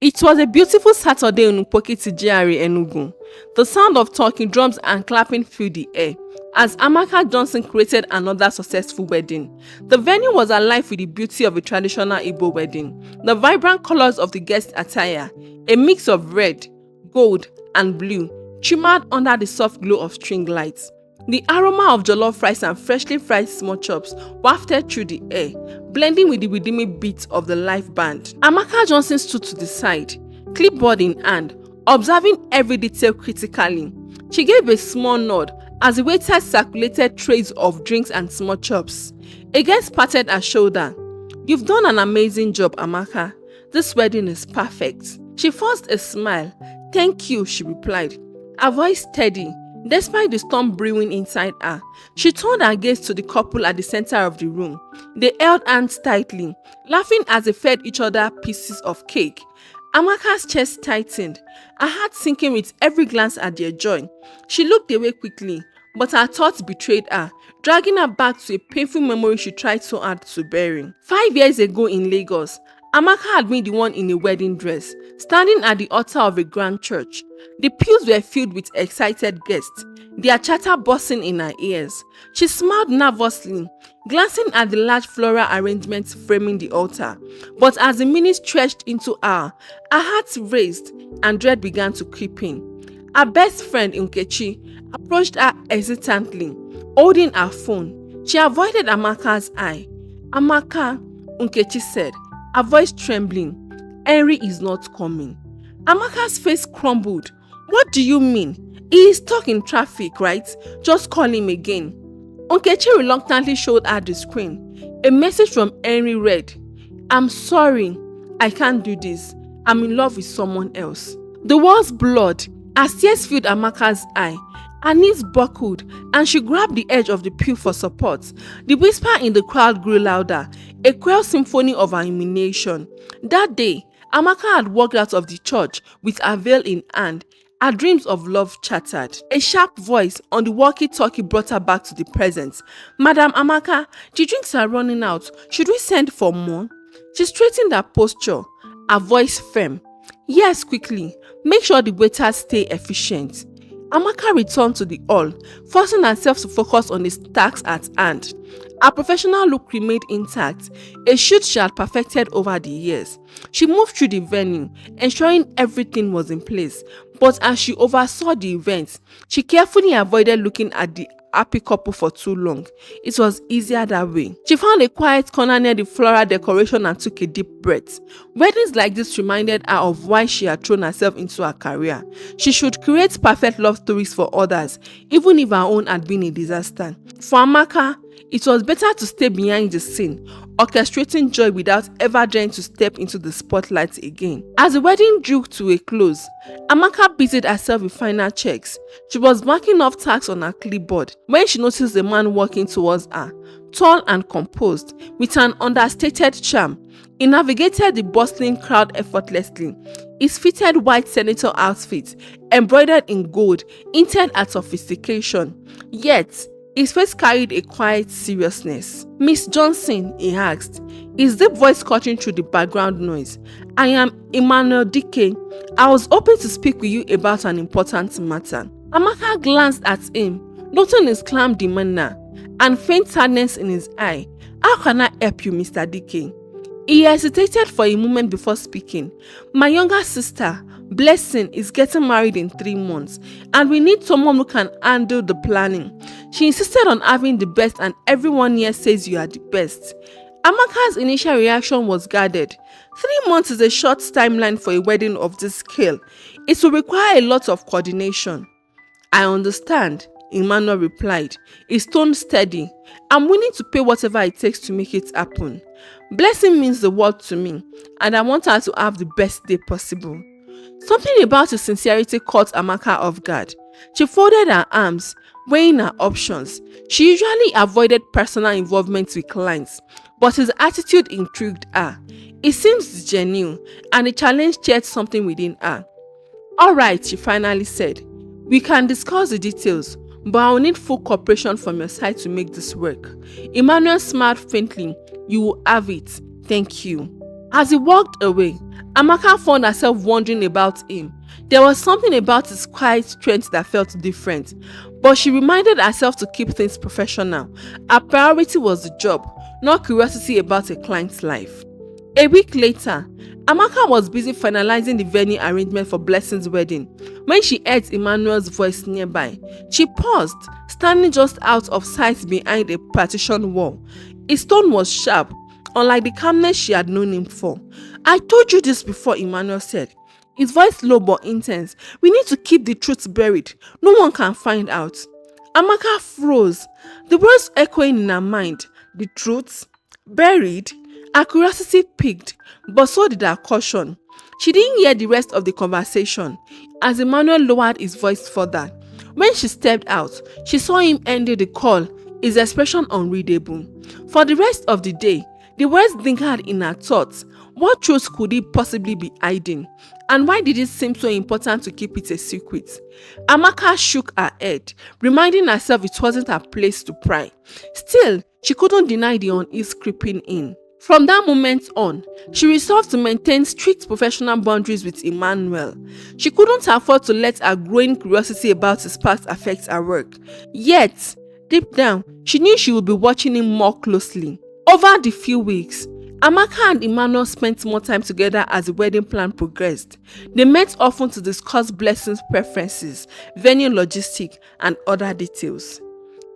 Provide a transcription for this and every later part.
It was a beautiful Saturday in Upokiti GRA Enugu. The sound of talking drums and clapping filled the air as Amaka Johnson created another successful wedding. The venue was alive with the beauty of a traditional Igbo wedding. The vibrant colors of the guest attire, a mix of red, gold, and blue, shimmered under the soft glow of string lights. The aroma of jollof rice and freshly fried small chops wafted through the air, blending with the rhythmic beats of the live band. Amaka Johnson stood to the side, clipboard in hand, observing every detail critically. She gave a small nod as the waiters circulated trays of drinks and small chops. A guest patted her shoulder. "You've done an amazing job, Amaka. This wedding is perfect." She forced a smile. "Thank you," she replied, her voice steady. Despite the storm brewing inside her, she turned her gaze to the couple at the center of the room. They held hands tightly, laughing as they fed each other pieces of cake. Amaka's chest tightened, her heart sinking with every glance at their joy. She looked away quickly, but her thoughts betrayed her, dragging her back to a painful memory she tried so hard to bury. 5 years ago in Lagos, Amaka had been the one in a wedding dress, standing at the altar of a grand church. The pews were filled with excited guests, their chatter bursting in her ears. She smiled nervously, glancing at the large floral arrangements framing the altar. But as the minutes stretched into her heart raised and dread began to creep in. Her best friend, Nkechi, approached her hesitantly, holding her phone. She avoided Amaka's eye. "Amaka," Nkechi said, her voice trembling, "Henry is not coming." Amaka's face crumbled. "What do you mean? He is stuck in traffic, right? Just call him again." Nkechi reluctantly showed her the screen. A message from Henry read, "I'm sorry, I can't do this. I'm in love with someone else." The words blurred as tears filled Amaka's eye. Her knees buckled and she grabbed the edge of the pew for support. The whisper in the crowd grew louder, a choir symphony of her humiliation. That day, Amaka had walked out of the church with her veil in hand. Her dreams of love chattered. A sharp voice on the walkie-talkie brought her back to the present. "Madam Amaka, the drinks are running out. Should we send for more?" She straightened her posture, her voice firm. "Yes, quickly. Make sure the waiters stay efficient." Amaka returned to the hall, forcing herself to focus on the tasks at hand. Her professional look remained intact, a shoot she had perfected over the years. She moved through the venue, ensuring everything was in place. But as she oversaw the event, she carefully avoided looking at the happy couple for too long. It was easier that way. She found a quiet corner near the floral decoration and took a deep breath. Weddings like this reminded her of why she had thrown herself into her career. She should create perfect love stories for others, even if her own had been a disaster. For Amaka, it was better to stay behind the scene, orchestrating joy without ever daring to step into the spotlight again. As the wedding drew to a close, Amaka busied herself with final checks. She was marking off tasks on her clipboard when she noticed a man walking towards her, tall and composed, with an understated charm. He navigated the bustling crowd effortlessly. His fitted white senator outfit, embroidered in gold, hinted at sophistication. Yet, his face carried a quiet seriousness. "Miss Johnson," he asked, his deep voice cutting through the background noise. "I am Emmanuel Dike. I was hoping to speak with you about an important matter." Amaka glanced at him, noting his calm demeanor and faint sadness in his eye. "How can I help you, Mr. Dike?" He hesitated for a moment before speaking. "My younger sister, Blessing, is getting married in 3 months, and we need someone who can handle the planning. She insisted on having the best, and everyone here says you are the best." Amaka's initial reaction was guarded. 3 months is a short timeline for a wedding of this scale. It will require a lot of coordination. "I understand," Emmanuel replied, his tone steady. "I'm willing to pay whatever it takes to make it happen. Blessing means the world to me, and I want her to have the best day possible." Something about his sincerity caught Amaka off guard. She folded her arms, weighing her options. She usually avoided personal involvement with clients, but his attitude intrigued her. It seems genuine, and the challenge stirred something within her. "All right," she finally said. "We can discuss the details, but I'll need full cooperation from your side to make this work." Emmanuel smiled faintly. "You will have it. Thank you." As he walked away, Amaka found herself wondering about him. There was something about his quiet strength that felt different, but she reminded herself to keep things professional. Her priority was the job, not curiosity about a client's life. A week later, Amaka was busy finalizing the venue arrangement for Blessing's wedding when she heard Emmanuel's voice nearby. She paused, standing just out of sight behind a partition wall. His tone was sharp, unlike the calmness she had known him for. "I told you this before," Emmanuel said, his voice low but intense. "We need to keep the truth buried. No one can find out." Amaka froze, the words echoing in her mind. The truth? Buried? Her curiosity piqued, but so did her caution. She didn't hear the rest of the conversation as Emmanuel lowered his voice further. When she stepped out, she saw him ending the call, his expression unreadable. For the rest of the day, the words lingered in her thoughts. What truth could he possibly be hiding? And why did it seem so important to keep it a secret? Amaka shook her head, reminding herself it wasn't her place to pry. Still, she couldn't deny the unease creeping in. From that moment on, she resolved to maintain strict professional boundaries with Emmanuel. She couldn't afford to let her growing curiosity about his past affect her work. Yet, deep down, she knew she would be watching him more closely. Over the few weeks, Amaka and Emmanuel spent more time together as the wedding plan progressed. They met often to discuss Blessing's preferences, venue logistics, and other details.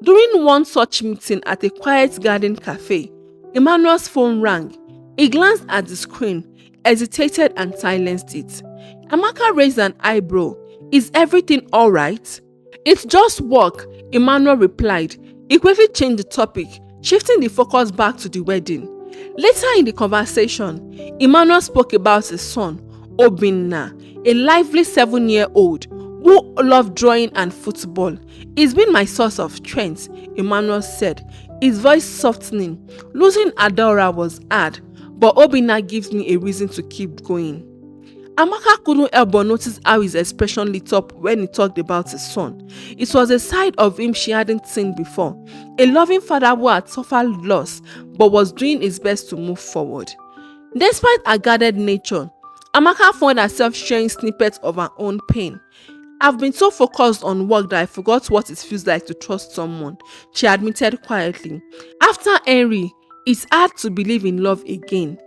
During one such meeting at a quiet garden cafe, Emmanuel's phone rang. He glanced at the screen, hesitated and silenced it. Amaka raised an eyebrow. "Is everything all right?" "It's just work," Emmanuel replied. He quickly changed the topic, shifting the focus back to the wedding. Later in the conversation, Emmanuel spoke about his son, Obinna, a lively 7-year-old who loved drawing and football. "He's been my source of strength," Emmanuel said, his voice softening. "Losing Adora was hard, but Obinna gives me a reason to keep going." Amaka couldn't help but notice how his expression lit up when he talked about his son. It was a side of him she hadn't seen before, a loving father who had suffered loss but was doing his best to move forward. Despite her guarded nature, Amaka found herself sharing snippets of her own pain. "I've been so focused on work that I forgot what it feels like to trust someone," she admitted quietly. After Henry, it's hard to believe in love again.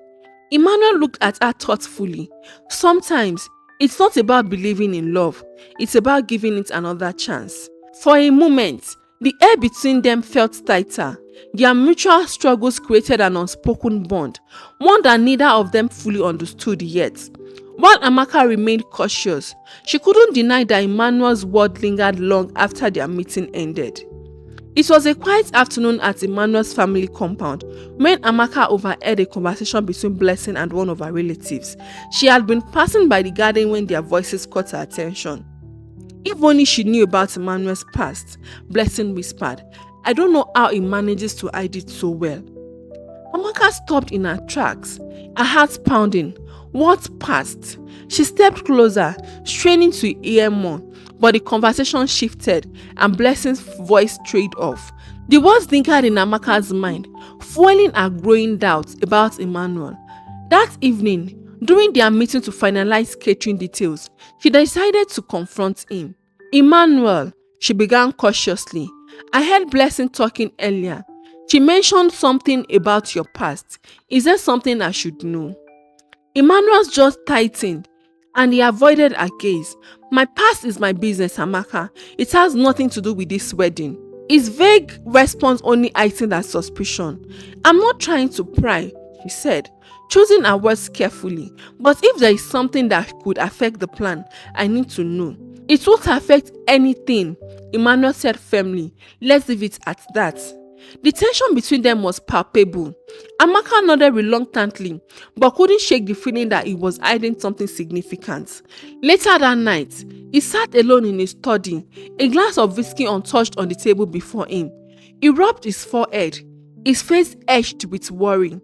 Emmanuel looked at her thoughtfully. Sometimes, it's not about believing in love, it's about giving it another chance. For a moment, the air between them felt tighter. Their mutual struggles created an unspoken bond, one that neither of them fully understood yet. While Amaka remained cautious, she couldn't deny that Emmanuel's word lingered long after their meeting ended. It was a quiet afternoon at Emmanuel's family compound when Amaka overheard a conversation between Blessing and one of her relatives. She had been passing by the garden when their voices caught her attention. "If only she knew about Emmanuel's past," Blessing whispered. "I don't know how he manages to hide it so well." Amaka stopped in her tracks, her heart pounding. What past? She stepped closer, straining to hear more, but the conversation shifted and Blessing's voice trailed off. The words lingered in Amaka's mind, fueling her growing doubts about Emmanuel. That evening, during their meeting to finalize catering details, she decided to confront him. "Emmanuel," she began cautiously, "I heard Blessing talking earlier. She mentioned something about your past. Is there something I should know?" Emmanuel's jaw tightened and he avoided her gaze. "My past is my business, Amaka. It has nothing to do with this wedding." His vague response only heightened her suspicion. "I'm not trying to pry," she said, choosing her words carefully. "But if there is something that could affect the plan, I need to know." "It won't affect anything," Emmanuel said firmly. "Let's leave it at that." The tension between them was palpable. Amaka nodded reluctantly, but couldn't shake the feeling that he was hiding something significant. Later that night, he sat alone in his study, a glass of whiskey untouched on the table before him. He rubbed his forehead, his face etched with worry.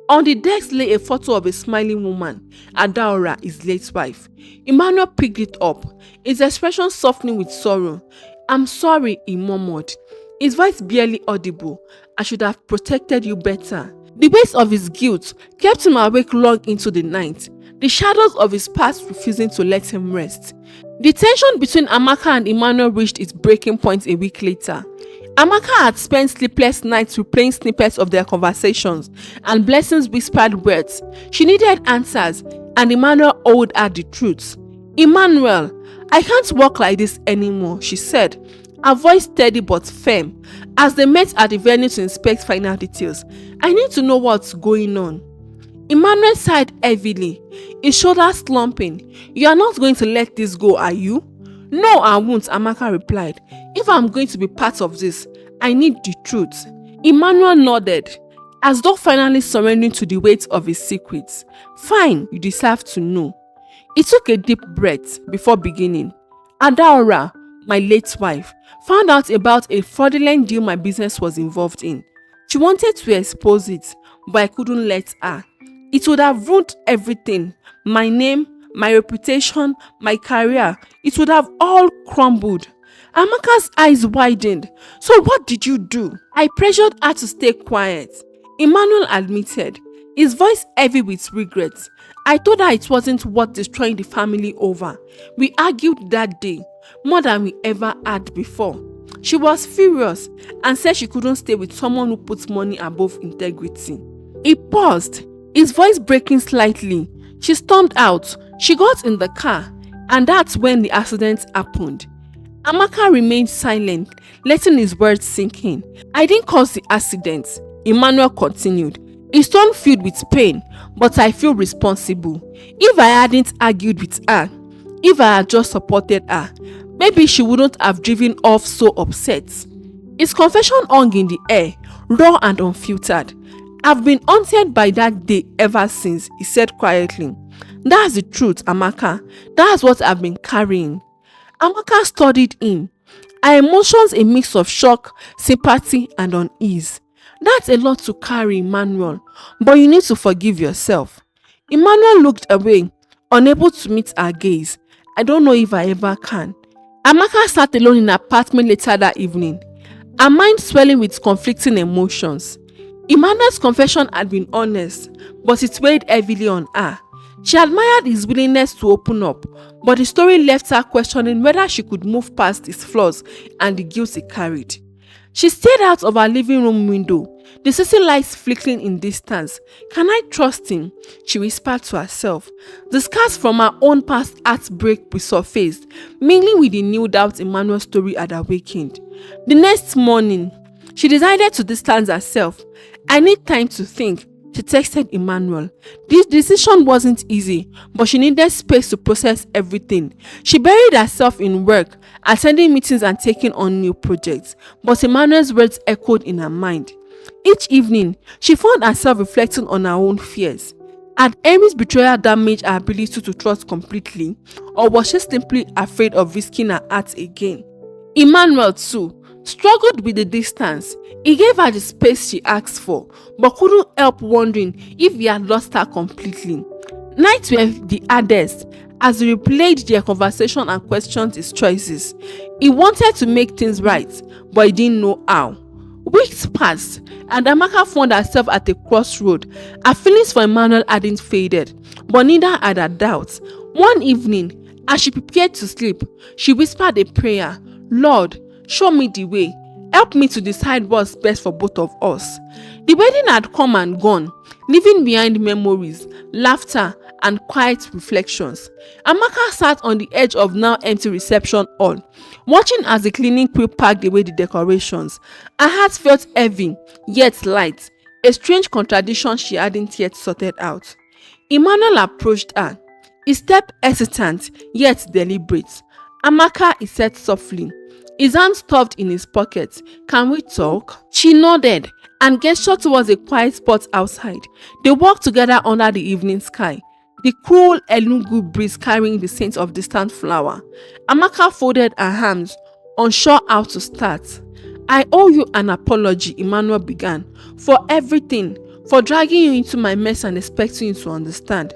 On the desk lay a photo of a smiling woman, Adaora, his late wife. Emmanuel picked it up, his expression softening with sorrow. "I'm sorry," he murmured, his voice barely audible. "I should have protected you better." The weight of his guilt kept him awake long into the night. the shadows of his past refusing to let him rest. The tension between Amaka and Emmanuel reached its breaking point a week later. Amaka had spent sleepless nights replaying snippets of their conversations and Blessing's whispered words. She needed answers, and Emmanuel owed her the truth. "Emmanuel, I can't walk like this anymore," she said, her voice steady but firm, as they met at the venue to inspect final details. "I need to know what's going on." Emmanuel sighed heavily, his shoulders slumping. "You are not going to let this go, are you?" "No, I won't," Amaka replied. "If I'm going to be part of this, I need the truth." Emmanuel nodded, as though finally surrendering to the weight of his secrets. "Fine, you deserve to know." He took a deep breath before beginning. "Adaora, my late wife, found out about a fraudulent deal my business was involved in. She wanted to expose it, but I couldn't let her. It would have ruined everything. My name, my reputation, my career. It would have all crumbled." Amaka's eyes widened. "So what did you do?" "I pressured her to stay quiet," Emmanuel admitted, his voice heavy with regret. "I told her it wasn't worth destroying the family over. We argued that day, more than we ever had before. She was furious and said she couldn't stay with someone who puts money above integrity." He paused, his voice breaking slightly. "She stormed out. She got in the car, and that's when the accident happened." Amaka remained silent, letting his words sink in. "I didn't cause the accident," Emmanuel continued, his tone filled with pain, "but I feel responsible. If I hadn't argued with her, if I had just supported her, maybe she wouldn't have driven off so upset." His confession hung in the air, raw and unfiltered. "I've been haunted by that day ever since," he said quietly. "That's the truth, Amaka. That's what I've been carrying." Amaka studied him, her emotions a mix of shock, sympathy, and unease. "That's a lot to carry, Emmanuel, but you need to forgive yourself." Emmanuel looked away, unable to meet her gaze. "I don't know if I ever can." Amaka sat alone in her apartment later that evening, her mind swelling with conflicting emotions. Emmanuel's confession had been honest, but it weighed heavily on her. She admired his willingness to open up, but the story left her questioning whether she could move past his flaws and the guilt he carried. She stared out of her living room window, the city lights flickering in distance. "Can I trust him?" she whispered to herself. The scars from her own past heartbreak resurfaced, mingling with the new doubt Emmanuel's story had awakened. The next morning, she decided to distance herself. "I need time to think," she texted Emmanuel. This decision wasn't easy, but she needed space to process everything. She buried herself in work, attending meetings and taking on new projects, but Emmanuel's words echoed in her mind. Each evening, she found herself reflecting on her own fears. Had Amy's betrayal damaged her ability to trust completely, or was she simply afraid of risking her heart again? Emmanuel, too, struggled with the distance. He gave her the space she asked for, but couldn't help wondering if he had lost her completely. Nights were the hardest as he replayed their conversation and questioned his choices. He wanted to make things right, but he didn't know how. Weeks passed, and Amaka found herself at a crossroad. Her feelings for Emmanuel hadn't faded, but neither had her doubts. One evening, as she prepared to sleep, she whispered a prayer. "Lord, show me the way. Help me to decide what's best for both of us." The wedding had come and gone, leaving behind memories, laughter, and quiet reflections. Amaka sat on the edge of now empty reception hall, watching as the cleaning crew packed away the decorations. Her heart felt heavy, yet light, a strange contradiction she hadn't yet sorted out. Emmanuel approached her, his step hesitant, yet deliberate. "Amaka," he said softly, his hand stuffed in his pocket. "Can we talk?" She nodded and gestured towards a quiet spot outside. They walked together under the evening sky, the cool Enugu breeze carrying the scent of distant flower. Amaka folded her hands, unsure how to start. "I owe you an apology," Emmanuel began, "for everything, for dragging you into my mess and expecting you to understand."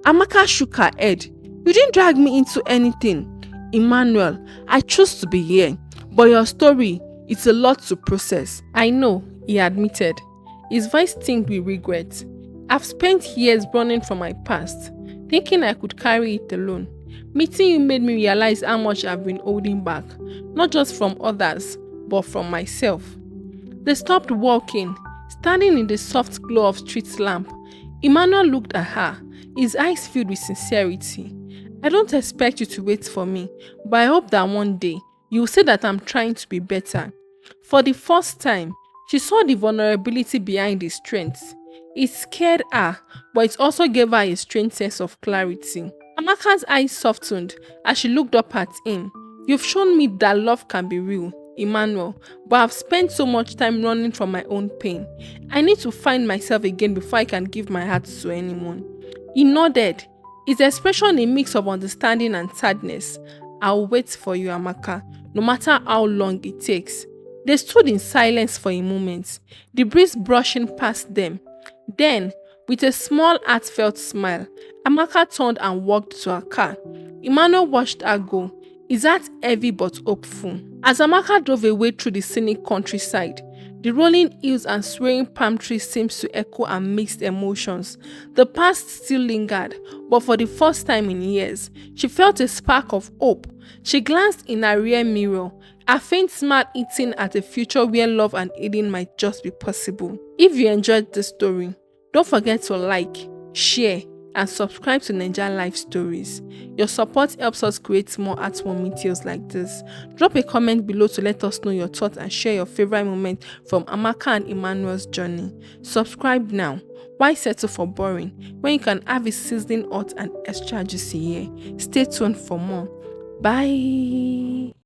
Amaka shook her head. "You didn't drag me into anything, Emmanuel. I choose to be here, but your story, it's a lot to process." "I know," he admitted, his voice tinged with regret. "I've spent years running from my past, thinking I could carry it alone. Meeting you made me realize how much I've been holding back, not just from others, but from myself. They stopped walking, standing in the soft glow of street lamp. Emmanuel looked at her, his eyes filled with sincerity. I don't expect you to wait for me, but I hope that one day you'll say that I'm trying to be better. For the first time, she saw the vulnerability behind his strength. It scared her, but it also gave her a strange sense of clarity. Amaka's eyes softened as she looked up at him. You've shown me that love can be real, Emmanuel, but I've spent so much time running from my own pain. I need to find myself again before I can give my heart to anyone. He nodded, his expression a mix of understanding and sadness. I'll wait for you, Amaka, no matter how long it takes. They stood in silence for a moment, the breeze brushing past them. Then, with a small heartfelt smile, Amaka turned and walked to her car. Emmanuel watched her go, his heart heavy but hopeful. As Amaka drove away through the scenic countryside, the rolling hills and swaying palm trees seemed to echo her mixed emotions. The past still lingered, but for the first time in years, she felt a spark of hope. She glanced in her rear mirror, a faint smile hinting at a future where love and healing might just be possible. If you enjoyed this story, don't forget to like, share, and subscribe to Naija Life Stories. Your support helps us create more heartwarming tales like this. Drop a comment below to let us know your thoughts and share your favorite moment from Amaka and Emmanuel's journey. Subscribe now. Why settle for boring when you can have it sizzling hot and extra juicy here? Stay tuned for more. Bye.